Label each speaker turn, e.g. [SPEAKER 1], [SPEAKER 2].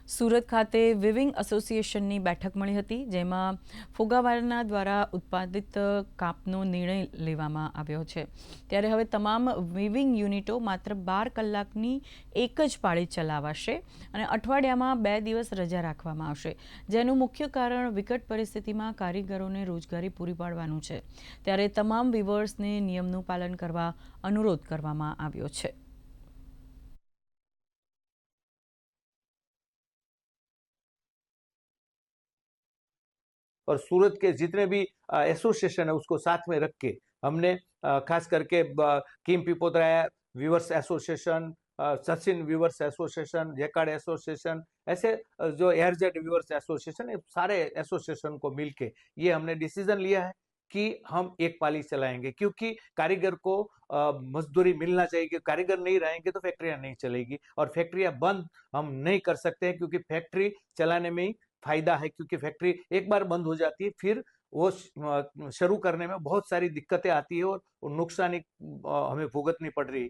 [SPEAKER 1] સુરત ખાતે વિવિંગ એસોસિએશનની બેઠક મળી હતી, જેમાં ફુગાવાના દ્વારા ઉત્પાદિત કાપનો નિર્ણય લેવામાં આવ્યો છે। ત્યારે હવે તમામ વિવિંગ યુનિટો માત્ર 12 કલાકની એક જ પાળી ચલાવાશે અને અઠવાડિયામાં 2 દિવસ રજા રાખવામાં આવશે, જેનું મુખ્ય કારણ વિકટ પરિસ્થિતિમાં કારીગરોને રોજગારી પૂરી પાડવાનું છે। ત્યારે તમામ વીવર્સને નિયમનું પાલન કરવા અનુરોધ કરવામાં આવ્યો છે।
[SPEAKER 2] और सूरत के जितने भी एसोसिएशन है उसको साथ में रख के हमने खास करके किम पिपोतराया weavers association, Sachin weavers association, jacquard association, ऐसे जो एयरजेट व्यूवर्स एसोसिएशन, सारे एसोसिएशन को मिलके ये हमने डिसीजन लिया है कि हम एक पाली चलाएंगे, क्योंकि कारीगर को मजदूरी मिलना चाहिए। कि कारीगर नहीं रहेंगे तो फैक्ट्रियां नहीं चलेगी, और फैक्ट्रियां बंद हम नहीं कर सकते हैं, क्योंकि फैक्ट्री चलाने में ही फायदा है। क्योंकि फैक्ट्री एक बार बंद हो जाती है, फिर वो शुरू करने में बहुत सारी दिक्कतें आती है और नुकसानी हमें भुगतनी पड़ रही है।